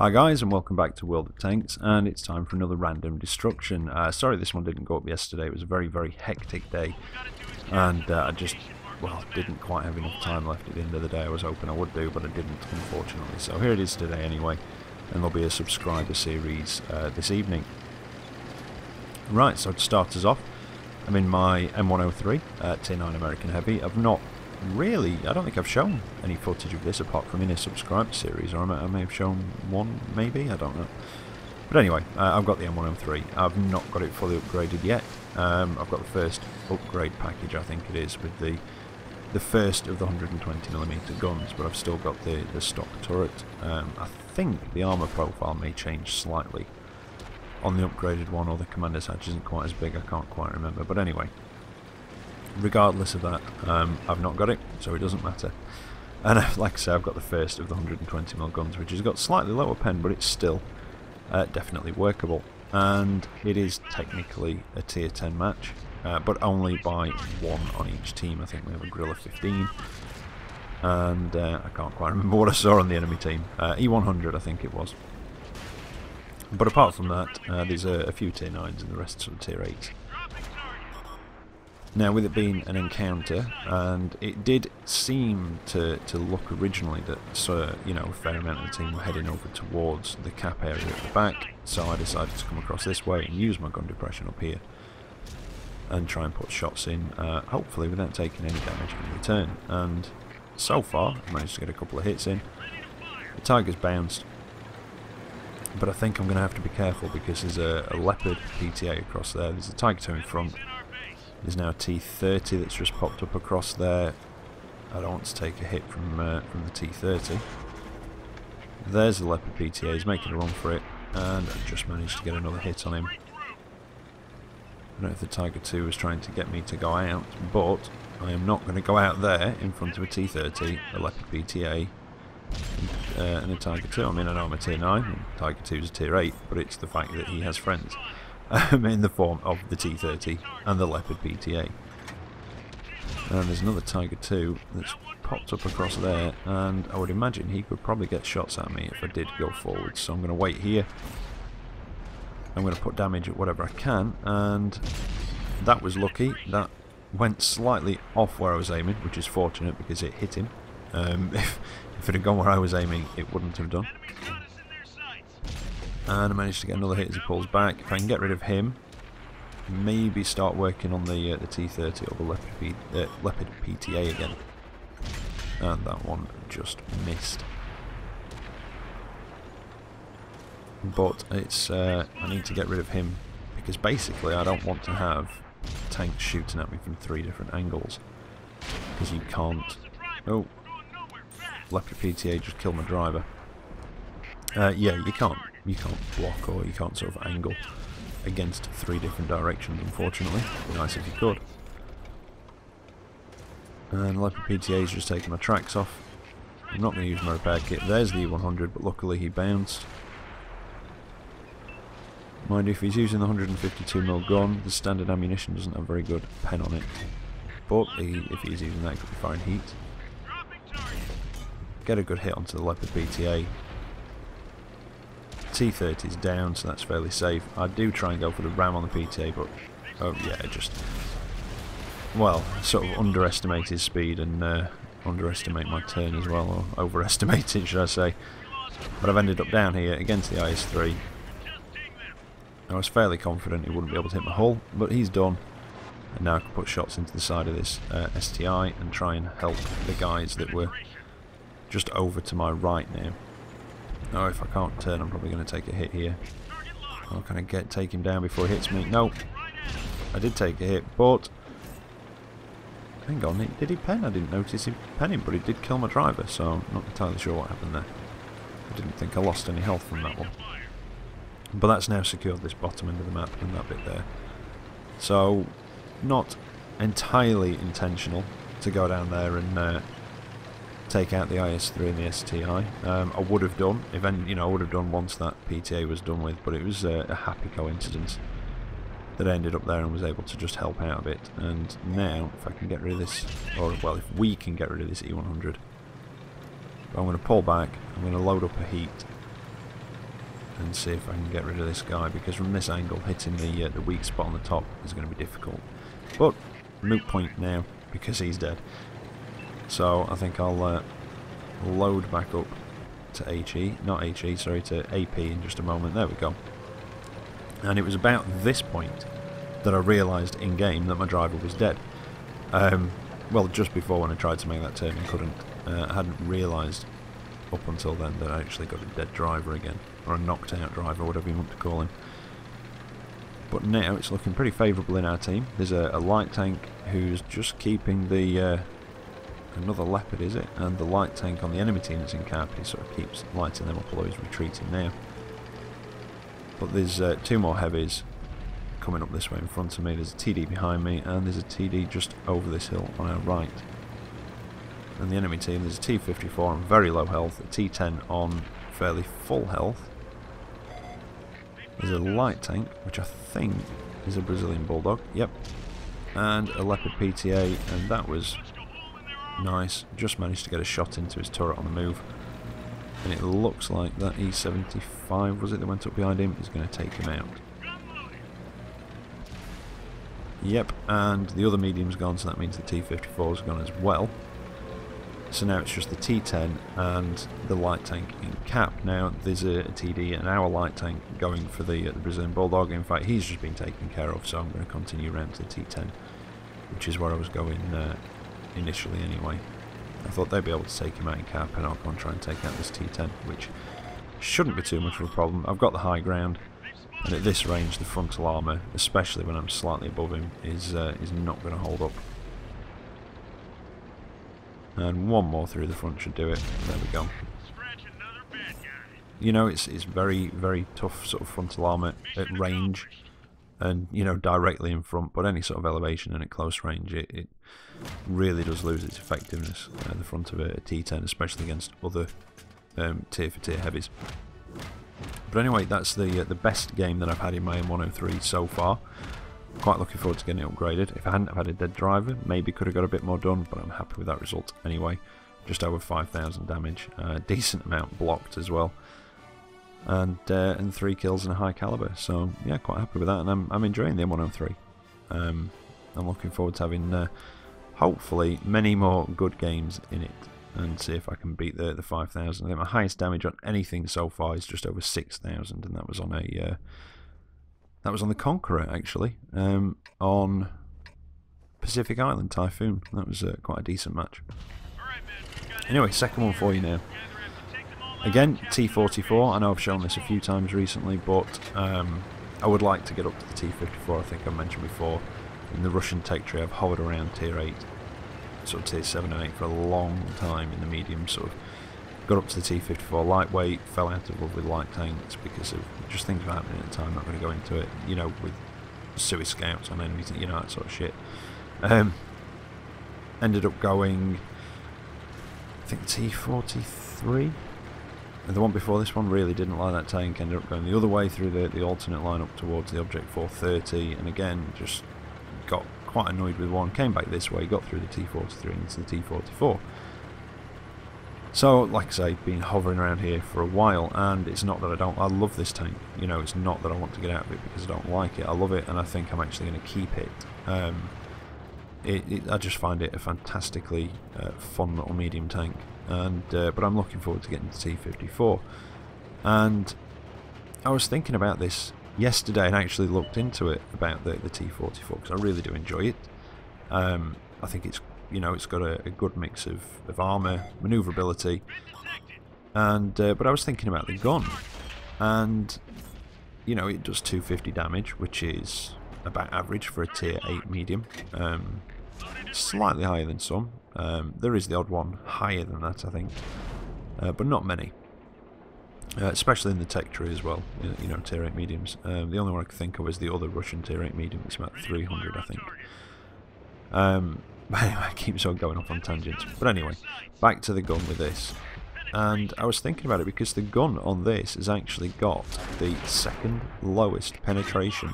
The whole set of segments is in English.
Hi guys, and welcome back to World of Tanks, and it's time for another random destruction. Sorry this one didn't go up yesterday. It was a very hectic day, and I just, well, didn't quite have enough time left at the end of the day. I was hoping I would do, but I didn't, unfortunately. So here it is today anyway, and there'll be a subscriber series this evening. Right, so to start us off, I'm in my M103 Tier 9 American Heavy. I've not really, I don't think I've shown any footage of this apart from in a subscriber series, or I may have shown one, maybe, I don't know. But anyway, I've got the M103. I've not got it fully upgraded yet. I've got the first upgrade package, I think it is, with the first of the 120mm guns, but I've still got the stock turret. I think the armour profile may change slightly on the upgraded one, or the commander's hatch isn't quite as big, I can't quite remember, but anyway. Regardless of that, I've not got it, so it doesn't matter. And like I say, I've got the first of the 120mm guns, which has got slightly lower pen, but it's still definitely workable. And it is technically a tier 10 match, but only by one on each team. I think we have a Gorilla 15, and I can't quite remember what I saw on the enemy team. E100 I think it was. But apart from that, there's a few tier 9s and the rest sort of tier 8s. Now, with it being an encounter, and it did seem to look originally that, you know, a fair amount of the team were heading over towards the cap area at the back, so I decided to come across this way and use my gun depression up here and try and put shots in, hopefully without taking any damage in return. And so far, I've managed to get a couple of hits in. The Tiger's bounced, but I think I'm going to have to be careful because there's a Leopard PTA across there. There's a Tiger 2 in front. There's now a T30 that's just popped up across there. I don't want to take a hit from the T30. There's the Leopard PTA, he's making a run for it, and I just managed to get another hit on him. I don't know if the Tiger 2 was trying to get me to go out, but I am not going to go out there in front of a T30, a Leopard PTA, and a Tiger 2. I mean, I know I'm a tier 9, and Tiger 2 is a tier 8, but it's the fact that he has friends. In the form of the T30 and the Leopard PTA. And there's another Tiger 2 that's popped up across there, and I would imagine he could probably get shots at me if I did go forward. So I'm going to wait here. I'm going to put damage at whatever I can, and that was lucky. That went slightly off where I was aiming, which is fortunate because it hit him. If it had gone where I was aiming, it wouldn't have done. And I managed to get another hit as he pulls back. If I can get rid of him, maybe start working on the T30 or the Leopard PTA again. And that one just missed. But it's I need to get rid of him because basically I don't want to have tanks shooting at me from 3 different angles, because you can't. Oh, Leopard PTA just killed my driver. Yeah, you can't block, or you can't sort of angle against 3 different directions, unfortunately. It'd be nice if you could. And Leopard PTA is just taking my tracks off. I'm not going to use my repair kit. There's the E100, but luckily he bounced. Mind you, if he's using the 152mm gun, the standard ammunition doesn't have very good pen on it. But if he's using that, he could be firing heat. Get a good hit onto the Leopard PTA. T30 is down, so that's fairly safe. I do try and go for the ram on the PTA, but oh yeah, just, well, sort of underestimate his speed and underestimate my turn as well, or overestimate it, should I say. But I've ended up down here against the IS-3. I was fairly confident he wouldn't be able to hit my hull, but he's done. And now I can put shots into the side of this STI and try and help the guys that were just over to my right now. Oh, if I can't turn, I'm probably going to take a hit here. Oh, can I take him down before he hits me? No. I did take a hit, but hang on, did he pen? I didn't notice him penning, but he did kill my driver, so I'm not entirely sure what happened there. I didn't think I lost any health from that one. But that's now secured this bottom end of the map and that bit there. So, not entirely intentional to go down there and take out the IS-3 and the STI. I would have done, I would have done once that PTA was done with, but it was a happy coincidence that I ended up there and was able to just help out a bit. And now, if I can get rid of this, or well, if we can get rid of this E100, I'm going to pull back, I'm going to load up a heat, and see if I can get rid of this guy, because from this angle hitting the weak spot on the top is going to be difficult. But moot point now because he's dead. So I think I'll load back up to HE, not HE, sorry, to AP in just a moment. There we go. And it was about this point that I realised in game that my driver was dead. Well, just before, when I tried to make that turn and couldn't. I hadn't realised up until then that I actually got a dead driver again, or a knocked out driver, whatever you want to call him. But now it's looking pretty favourable in our team. There's a light tank who's just keeping the another leopard, is it? And the light tank on the enemy team that's in cap, he sort of keeps lighting them up, although he's retreating now. But there's two more heavies coming up this way in front of me. There's a TD behind me, and there's a TD just over this hill on our right. And the enemy team, there's a T-54 on very low health, a T-10 on fairly full health. There's a light tank, which I think is a Brazilian Bulldog, yep. And a Leopard PTA, and that was nice. Just managed to get a shot into his turret on the move. And it looks like that E75, was it, that went up behind him, is going to take him out. Yep, and the other medium's gone, so that means the T-54's gone as well. So now it's just the T-10 and the light tank in cap. Now there's a TD and our light tank going for the Brazilian Bulldog. In fact, he's just been taken care of, so I'm going to continue around to the T-10, which is where I was going initially anyway. I thought they'd be able to take him out in cap, and I'll go and try and take out this T-10, which shouldn't be too much of a problem. I've got the high ground, and at this range the frontal armour, especially when I'm slightly above him, is not going to hold up. And one more through the front should do it. There we go. You know, it's very, very tough sort of frontal armour at range, and, you know, directly in front, but any sort of elevation and at close range, it really does lose its effectiveness at the front of a T-10, especially against other tier for tier heavies. But anyway, that's the best game that I've had in my M103 so far. Quite looking forward to getting it upgraded. If I hadn't have had a dead driver, maybe could have got a bit more done, but I'm happy with that result anyway. Just over 5,000 damage, decent amount blocked as well, and 3 kills and a high caliber. So yeah, quite happy with that, and I'm enjoying the M103. I'm looking forward to having hopefully many more good games in it, and see if I can beat the 5,000. I think my highest damage on anything so far is just over 6,000, and that was on a that was on the Conqueror, actually, on Pacific Island Typhoon. That was quite a decent match. Anyway, second one for you now. Again, T-44. I know I've shown this a few times recently, but I would like to get up to the T-54. I think I mentioned before. In the Russian tech tree, I've hovered around tier 8, sort of tier 7 and 8 for a long time in the medium, sort of. Got up to the T-54 lightweight, fell out of love with light tanks because of just things were happening at the time. Not going to go into it, you know, with Suez scouts on enemies, you know, that sort of shit. Ended up going, I think, T-43, and the one before this one really didn't like that tank. Ended up going the other way through the alternate line up towards the Object 430, and again just got quite annoyed with one. Came back this way, got through the T-43 into the T-44. So, like I say, been hovering around here for a while, and it's not that I love this tank, you know, it's not that I want to get out of it because I don't like it. I love it, and I think I'm actually going to keep it. I just find it a fantastically fun little medium tank, and but I'm looking forward to getting the T-54. And I was thinking about this yesterday and actually looked into it about the T-44 because I really do enjoy it. I think it's, you know, it's got a good mix of armour, manoeuvrability, and but I was thinking about the gun, and you know, it does 250 damage, which is about average for a tier 8 medium, slightly higher than some. There is the odd one higher than that, I think, but not many, especially in the tech tree as well, you know, tier 8 mediums. The only one I can think of is the other Russian tier 8 medium, it's about 300, I think. But anyway, I keep on going off on tangents. But anyway, back to the gun with this. And I was thinking about it because the gun on this has actually got the second lowest penetration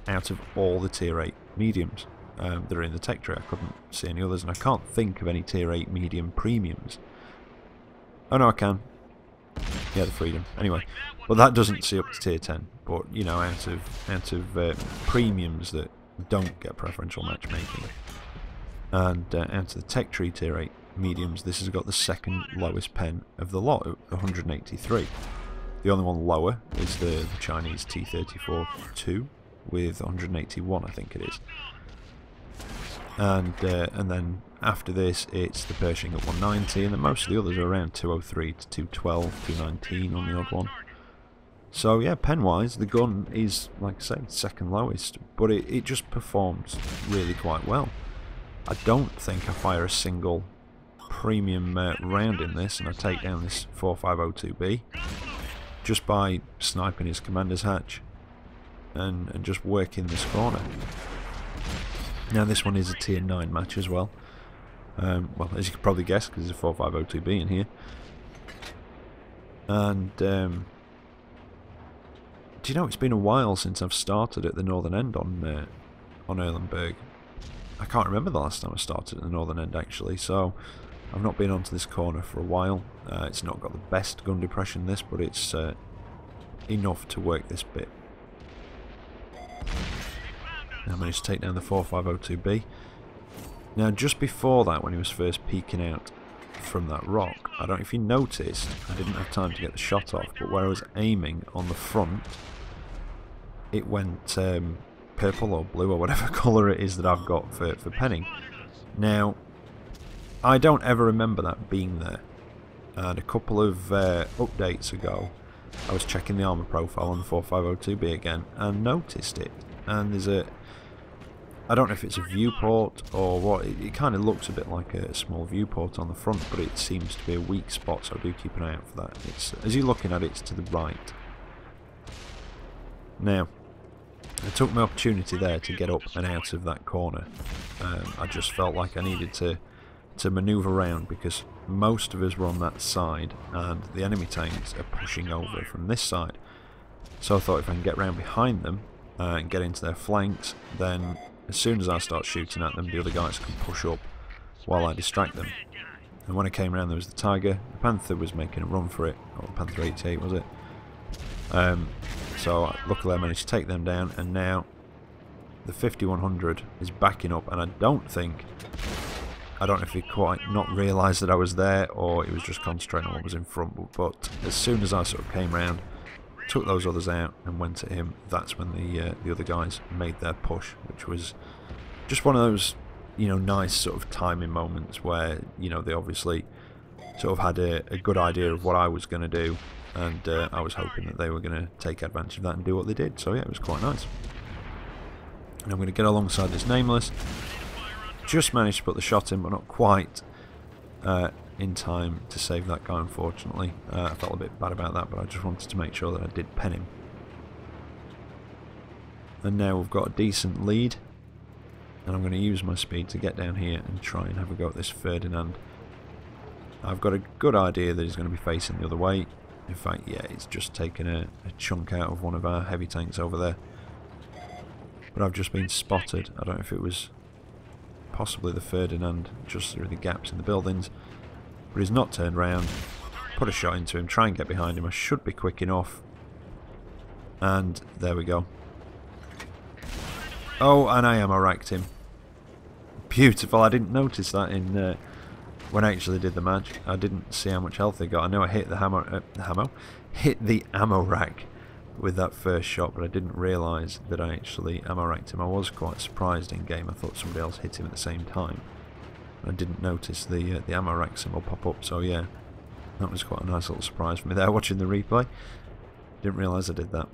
out of all the tier 8 mediums that are in the tech tree. I couldn't see any others, and I can't think of any tier 8 medium premiums. Oh no, I can. Yeah, the freedom. Anyway, well, that doesn't see up to tier 10, but you know, out of premiums that don't get preferential matchmaking, and out of the tech tree tier 8 mediums, this has got the second lowest pen of the lot, 183. The only one lower is the Chinese T34-2 with 181, I think it is. And then after this, it's the Pershing at 190, and then most of the others are around 203 to 212, 219 on the odd one. So yeah, pen-wise, the gun is, like I say, second lowest, but it just performs really quite well. I don't think I fire a single premium round in this, and I take down this 4502B just by sniping his commander's hatch and just working this corner. Now this one is a tier 9 match as well. Well, as you can probably guess, because there's a 4502B in here. And do you know, it's been a while since I've started at the northern end on Erlenberg. I can't remember the last time I started at the northern end actually, so I've not been onto this corner for a while. It's not got the best gun depression this, but it's enough to work this bit. I managed to take down the 4502B. Now just before that, when he was first peeking out from that rock, I don't know if you noticed, I didn't have time to get the shot off, but where I was aiming on the front, it went purple or blue or whatever colour it is that I've got for penning. Now, I don't ever remember that being there, and a couple of updates ago, I was checking the armour profile on the 4502B again and noticed it, and there's a, I don't know if it's a viewport or what, it kind of looks a bit like a small viewport on the front, but it seems to be a weak spot, so I do keep an eye out for that. It's, as you're looking at it, it's to the right. Now, I took my opportunity there to get up and out of that corner. I just felt like I needed to manoeuvre around because most of us were on that side and the enemy tanks are pushing over from this side. So I thought if I can get round behind them and get into their flanks, then as soon as I start shooting at them, the other guys can push up while I distract them. And when I came around, there was the Tiger. The Panther was making a run for it, or the Panther 88 was it? So luckily I managed to take them down, and now the 5100 is backing up, and I don't know if he quite not realised that I was there, or he was just concentrating on what was in front, but as soon as I sort of came round, took those others out and went at him, that's when the other guys made their push, which was just one of those, you know, nice sort of timing moments where, you know, they obviously sort of had a good idea of what I was going to do, and I was hoping that they were going to take advantage of that and do what they did. So yeah, it was quite nice. And I'm going to get alongside this Nameless. Just managed to put the shot in, but not quite in time to save that guy, unfortunately. I felt a bit bad about that, but I just wanted to make sure that I did pen him. And now we've got a decent lead, and I'm going to use my speed to get down here and try and have a go at this Ferdinand. I've got a good idea that he's going to be facing the other way. In fact, yeah, it's just taken a chunk out of one of our heavy tanks over there. But I've just been spotted. I don't know if it was possibly the Ferdinand just through the gaps in the buildings, but he's not turned round. Put a shot into him, try and get behind him. I should be quick enough, and there we go. Oh, and I ammo-racked him. Beautiful. I didn't notice that in when I actually did the match. I didn't see how much health they got. I know I hit hit the ammo rack with that first shot, but I didn't realise that I actually ammo-racked him. I was quite surprised in game. I thought somebody else hit him at the same time. I didn't notice the ammo rack symbol pop up, so yeah, that was quite a nice little surprise for me there watching the replay. Didn't realise I did that.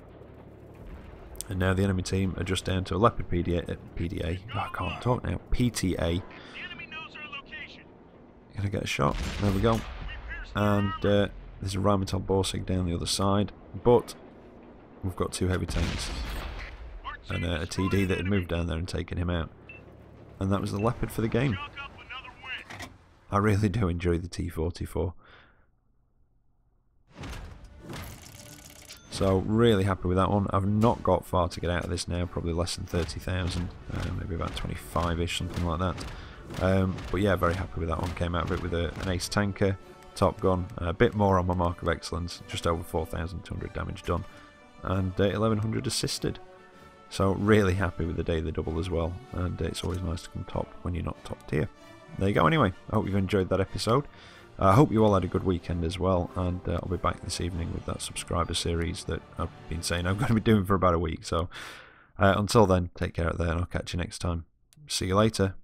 And now the enemy team are just down to a Leopard PDA. Oh, I can't talk now. PTA. Can I get a shot? There we go. And there's a Rheinmetall Borsig down the other side, but we've got two heavy tanks and a TD that had moved down there and taken him out. And that was the Leopard for the game. I really do enjoy the T44. So really happy with that one. I've not got far to get out of this now, probably less than 30,000, maybe about 25-ish, something like that. But yeah, very happy with that one. Came out of it with an ace tanker, top gun. A bit more on my mark of excellence, just over 4,200 damage done, and 1,100 assisted. So really happy with the daily double as well, and it's always nice to come top when you're not top tier. There you go anyway, I hope you've enjoyed that episode. I hope you all had a good weekend as well, and I'll be back this evening with that subscriber series that I've been saying I'm going to be doing for about a week. So until then, take care out there, and I'll catch you next time. See you later.